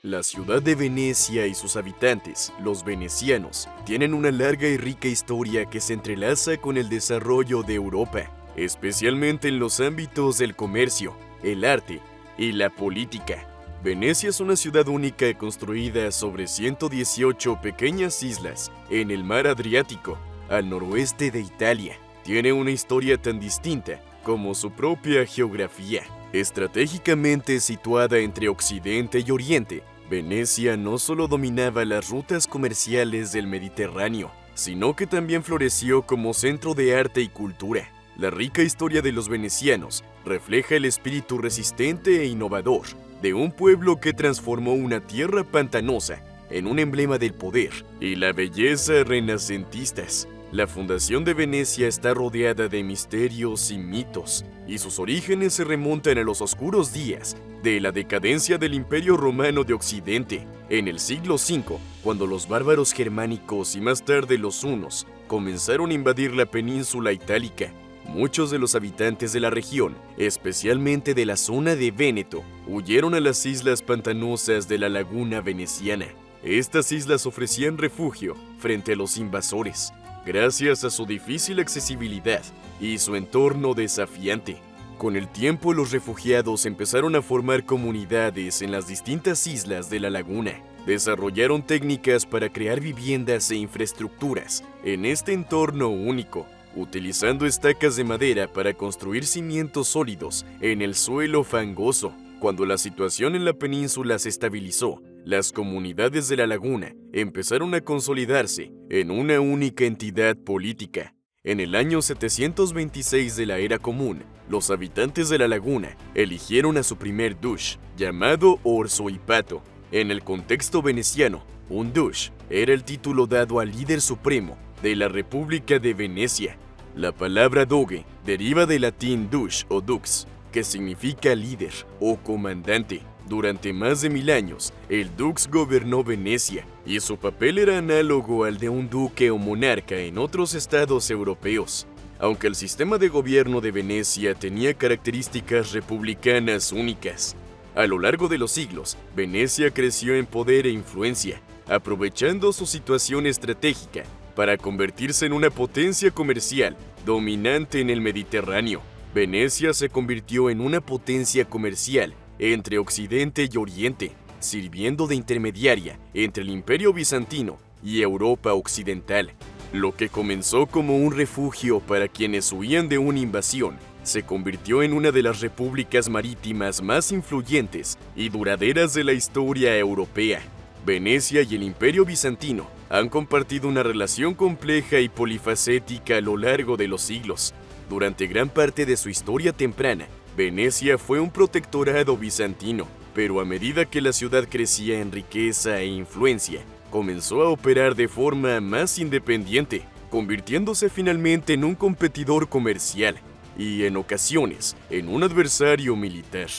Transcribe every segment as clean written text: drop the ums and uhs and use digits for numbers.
La ciudad de Venecia y sus habitantes, los venecianos, tienen una larga y rica historia que se entrelaza con el desarrollo de Europa, especialmente en los ámbitos del comercio, el arte y la política. Venecia es una ciudad única construida sobre 118 pequeñas islas en el mar Adriático, al noroeste de Italia. Tiene una historia tan distinta como su propia geografía. Estratégicamente situada entre Occidente y Oriente, Venecia no solo dominaba las rutas comerciales del Mediterráneo, sino que también floreció como centro de arte y cultura. La rica historia de los venecianos refleja el espíritu resistente e innovador de un pueblo que transformó una tierra pantanosa en un emblema del poder y la belleza renacentistas. La fundación de Venecia está rodeada de misterios y mitos, y sus orígenes se remontan a los oscuros días de la decadencia del Imperio Romano de Occidente, en el siglo V, cuando los bárbaros germánicos y más tarde los hunos comenzaron a invadir la península itálica. Muchos de los habitantes de la región, especialmente de la zona de Véneto, huyeron a las islas pantanosas de la laguna veneciana. Estas islas ofrecían refugio frente a los invasores, gracias a su difícil accesibilidad y su entorno desafiante. Con el tiempo, los refugiados empezaron a formar comunidades en las distintas islas de la laguna. Desarrollaron técnicas para crear viviendas e infraestructuras en este entorno único, utilizando estacas de madera para construir cimientos sólidos en el suelo fangoso. Cuando la situación en la península se estabilizó, las comunidades de la laguna empezaron a consolidarse en una única entidad política. En el año 726 de la Era Común, los habitantes de la laguna eligieron a su primer dush, llamado Orsoipato. En el contexto veneciano, un dush era el título dado al líder supremo de la República de Venecia. La palabra doge deriva del latín dush o dux, que significa líder o comandante. Durante más de 1000 años, el dux gobernó Venecia, y su papel era análogo al de un duque o monarca en otros estados europeos. Aunque el sistema de gobierno de Venecia tenía características republicanas únicas, a lo largo de los siglos, Venecia creció en poder e influencia, aprovechando su situación estratégica para convertirse en una potencia comercial dominante en el Mediterráneo. Venecia se convirtió en una potencia comercial entre Occidente y Oriente, sirviendo de intermediaria entre el Imperio Bizantino y Europa Occidental. Lo que comenzó como un refugio para quienes huían de una invasión, se convirtió en una de las repúblicas marítimas más influyentes y duraderas de la historia europea. Venecia y el Imperio Bizantino han compartido una relación compleja y polifacética a lo largo de los siglos. Durante gran parte de su historia temprana, Venecia fue un protectorado bizantino, pero a medida que la ciudad crecía en riqueza e influencia, comenzó a operar de forma más independiente, convirtiéndose finalmente en un competidor comercial y, en ocasiones, en un adversario militar.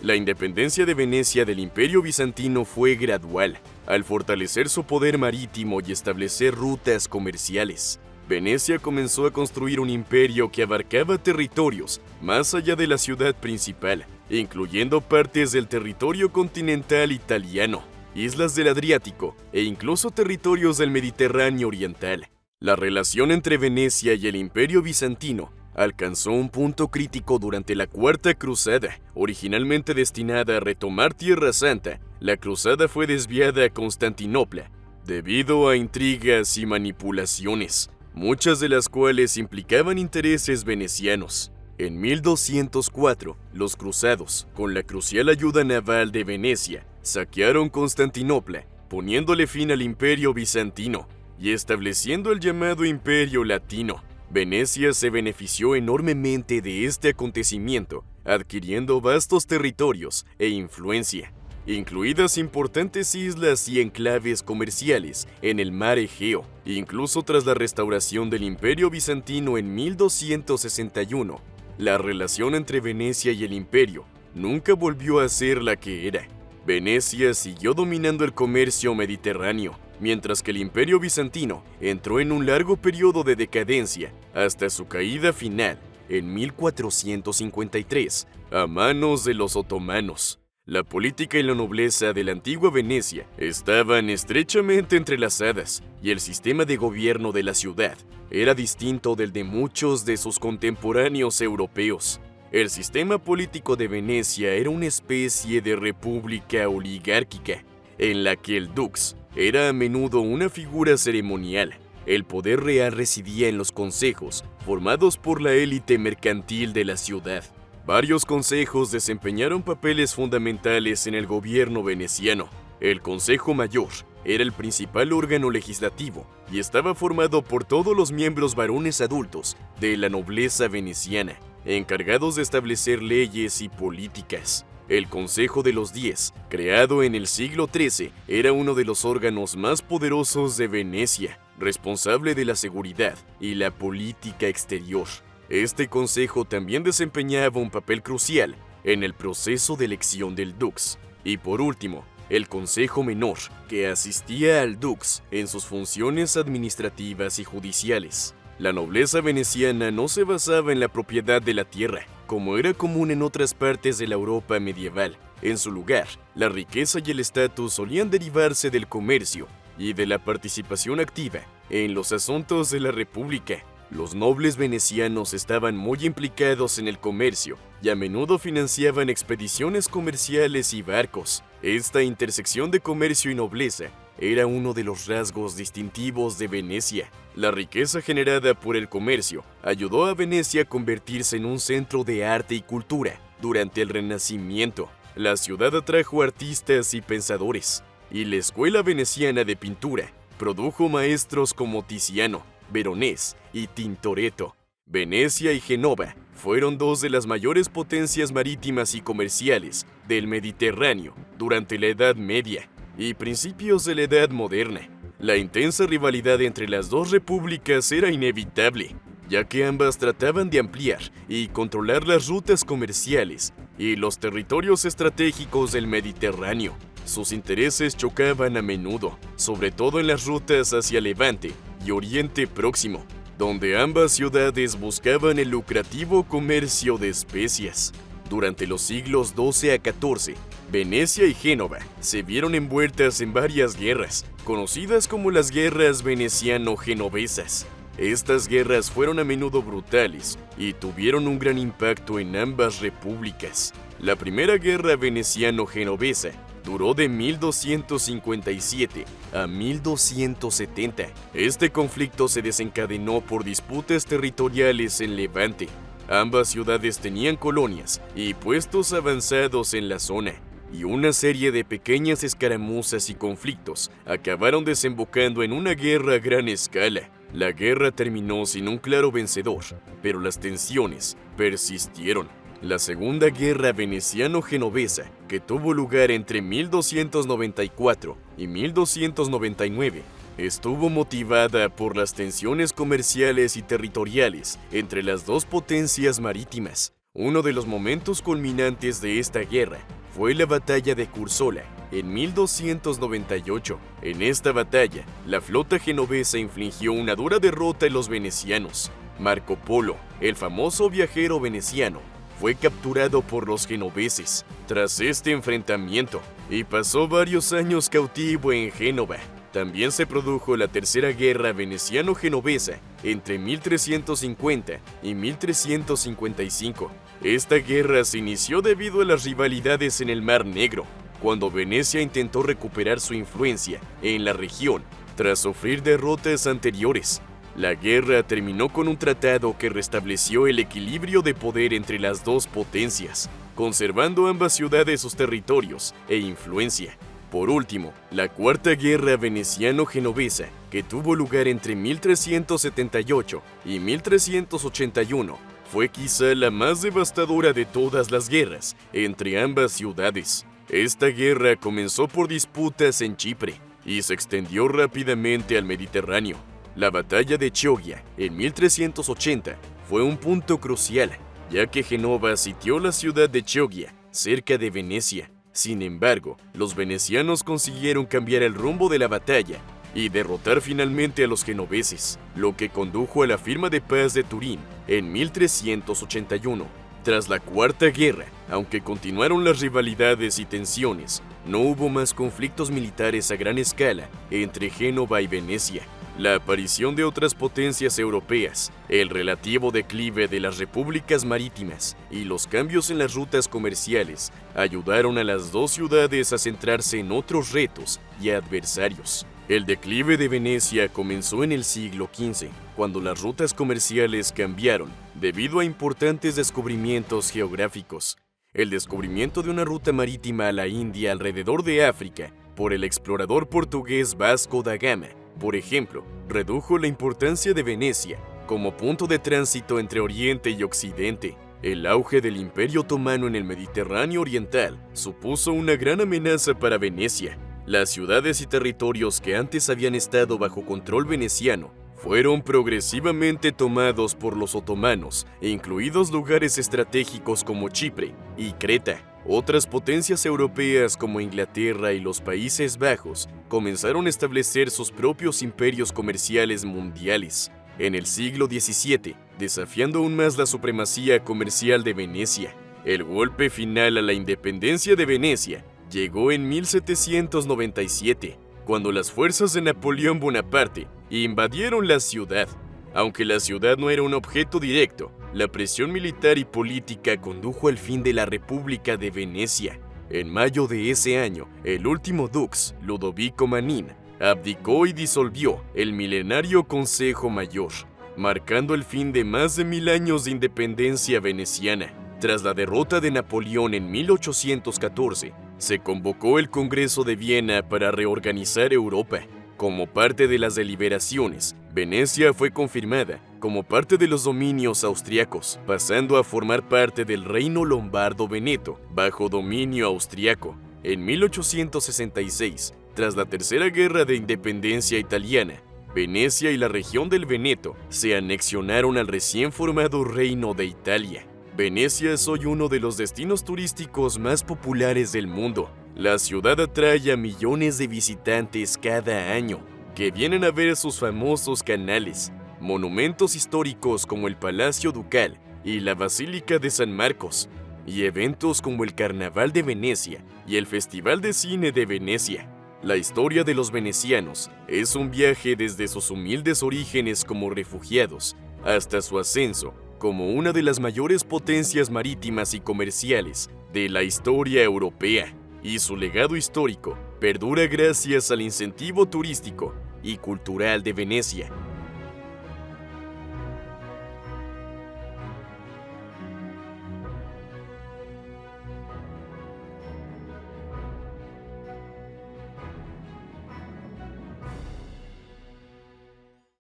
La independencia de Venecia del Imperio Bizantino fue gradual, al fortalecer su poder marítimo y establecer rutas comerciales. Venecia comenzó a construir un imperio que abarcaba territorios más allá de la ciudad principal, incluyendo partes del territorio continental italiano, islas del Adriático e incluso territorios del Mediterráneo oriental. La relación entre Venecia y el Imperio Bizantino alcanzó un punto crítico durante la Cuarta Cruzada. Originalmente destinada a retomar Tierra Santa, la cruzada fue desviada a Constantinopla debido a intrigas y manipulaciones, muchas de las cuales implicaban intereses venecianos. En 1204, los cruzados, con la crucial ayuda naval de Venecia, saquearon Constantinopla, poniéndole fin al Imperio Bizantino y estableciendo el llamado Imperio Latino. Venecia se benefició enormemente de este acontecimiento, adquiriendo vastos territorios e influencia, incluidas importantes islas y enclaves comerciales en el mar Egeo. Incluso tras la restauración del Imperio Bizantino en 1261, la relación entre Venecia y el imperio nunca volvió a ser la que era. Venecia siguió dominando el comercio mediterráneo, mientras que el Imperio Bizantino entró en un largo periodo de decadencia hasta su caída final en 1453 a manos de los otomanos. La política y la nobleza de la antigua Venecia estaban estrechamente entrelazadas y el sistema de gobierno de la ciudad era distinto del de muchos de sus contemporáneos europeos. El sistema político de Venecia era una especie de república oligárquica, en la que el dux era a menudo una figura ceremonial. El poder real residía en los consejos, formados por la élite mercantil de la ciudad. Varios consejos desempeñaron papeles fundamentales en el gobierno veneciano. El Consejo Mayor era el principal órgano legislativo y estaba formado por todos los miembros varones adultos de la nobleza veneciana, encargados de establecer leyes y políticas. El Consejo de los 10, creado en el siglo XIII, era uno de los órganos más poderosos de Venecia, responsable de la seguridad y la política exterior. Este consejo también desempeñaba un papel crucial en el proceso de elección del dux. Y por último, el Consejo Menor, que asistía al dux en sus funciones administrativas y judiciales. La nobleza veneciana no se basaba en la propiedad de la tierra, como era común en otras partes de la Europa medieval. En su lugar, la riqueza y el estatus solían derivarse del comercio y de la participación activa en los asuntos de la república. Los nobles venecianos estaban muy implicados en el comercio y a menudo financiaban expediciones comerciales y barcos. Esta intersección de comercio y nobleza era uno de los rasgos distintivos de Venecia. La riqueza generada por el comercio ayudó a Venecia a convertirse en un centro de arte y cultura. Durante el Renacimiento, la ciudad atrajo artistas y pensadores, y la Escuela Veneciana de Pintura produjo maestros como Tiziano, Veronés y Tintoretto. Venecia y Génova fueron dos de las mayores potencias marítimas y comerciales del Mediterráneo durante la Edad Media y principios de la Edad Moderna. La intensa rivalidad entre las dos repúblicas era inevitable, ya que ambas trataban de ampliar y controlar las rutas comerciales y los territorios estratégicos del Mediterráneo. Sus intereses chocaban a menudo, sobre todo en las rutas hacia Levante y Oriente Próximo, donde ambas ciudades buscaban el lucrativo comercio de especias. Durante los siglos XII a XIV, Venecia y Génova se vieron envueltas en varias guerras, conocidas como las guerras veneciano-genovesas. Estas guerras fueron a menudo brutales y tuvieron un gran impacto en ambas repúblicas. La primera guerra veneciano-genovesa duró de 1257 a 1270. Este conflicto se desencadenó por disputas territoriales en Levante. Ambas ciudades tenían colonias y puestos avanzados en la zona, y una serie de pequeñas escaramuzas y conflictos acabaron desembocando en una guerra a gran escala. La guerra terminó sin un claro vencedor, pero las tensiones persistieron. La Segunda Guerra Veneciano-Genovesa, que tuvo lugar entre 1294 y 1299, estuvo motivada por las tensiones comerciales y territoriales entre las dos potencias marítimas. Uno de los momentos culminantes de esta guerra fue la Batalla de Curzola, en 1298. En esta batalla, la flota genovesa infligió una dura derrota a los venecianos. Marco Polo, el famoso viajero veneciano, fue capturado por los genoveses tras este enfrentamiento y pasó varios años cautivo en Génova. También se produjo la Tercera Guerra Veneciano-Genovesa entre 1350 y 1355. Esta guerra se inició debido a las rivalidades en el Mar Negro, cuando Venecia intentó recuperar su influencia en la región tras sufrir derrotas anteriores. La guerra terminó con un tratado que restableció el equilibrio de poder entre las dos potencias, conservando ambas ciudades sus territorios e influencia. Por último, la Cuarta Guerra Veneciano-Genovesa, que tuvo lugar entre 1378 y 1381, fue quizá la más devastadora de todas las guerras entre ambas ciudades. Esta guerra comenzó por disputas en Chipre y se extendió rápidamente al Mediterráneo. La batalla de Chioggia, en 1380, fue un punto crucial, ya que Génova sitió la ciudad de Chioggia, cerca de Venecia. Sin embargo, los venecianos consiguieron cambiar el rumbo de la batalla y derrotar finalmente a los genoveses, lo que condujo a la firma de paz de Turín en 1381. Tras la Cuarta Guerra, aunque continuaron las rivalidades y tensiones, no hubo más conflictos militares a gran escala entre Génova y Venecia. La aparición de otras potencias europeas, el relativo declive de las repúblicas marítimas y los cambios en las rutas comerciales ayudaron a las dos ciudades a centrarse en otros retos y adversarios. El declive de Venecia comenzó en el siglo XV, cuando las rutas comerciales cambiaron debido a importantes descubrimientos geográficos. El descubrimiento de una ruta marítima a la India alrededor de África por el explorador portugués Vasco da Gama, por ejemplo, redujo la importancia de Venecia como punto de tránsito entre Oriente y Occidente. El auge del Imperio Otomano en el Mediterráneo Oriental supuso una gran amenaza para Venecia. Las ciudades y territorios que antes habían estado bajo control veneciano fueron progresivamente tomados por los otomanos, incluidos lugares estratégicos como Chipre y Creta. Otras potencias europeas como Inglaterra y los Países Bajos comenzaron a establecer sus propios imperios comerciales mundiales. En el siglo XVII, desafiando aún más la supremacía comercial de Venecia. El golpe final a la independencia de Venecia llegó en 1797, cuando las fuerzas de Napoleón Bonaparte invadieron la ciudad. Aunque la ciudad no era un objeto directo, la presión militar y política condujo al fin de la República de Venecia. En mayo de ese año, el último dux, Ludovico Manin, abdicó y disolvió el milenario Consejo Mayor, marcando el fin de más de 1000 años de independencia veneciana. Tras la derrota de Napoleón en 1814, se convocó el Congreso de Viena para reorganizar Europa. Como parte de las deliberaciones, Venecia fue confirmada como parte de los dominios austriacos, pasando a formar parte del Reino Lombardo-Veneto, bajo dominio austriaco. En 1866, tras la Tercera Guerra de Independencia Italiana, Venecia y la región del Veneto se anexionaron al recién formado Reino de Italia. Venecia es hoy uno de los destinos turísticos más populares del mundo. La ciudad atrae a millones de visitantes cada año, que vienen a ver sus famosos canales, monumentos históricos como el Palacio Ducal y la Basílica de San Marcos, y eventos como el Carnaval de Venecia y el Festival de Cine de Venecia. La historia de los venecianos es un viaje desde sus humildes orígenes como refugiados hasta su ascenso como una de las mayores potencias marítimas y comerciales de la historia europea. Y su legado histórico perdura gracias al incentivo turístico y cultural de Venecia.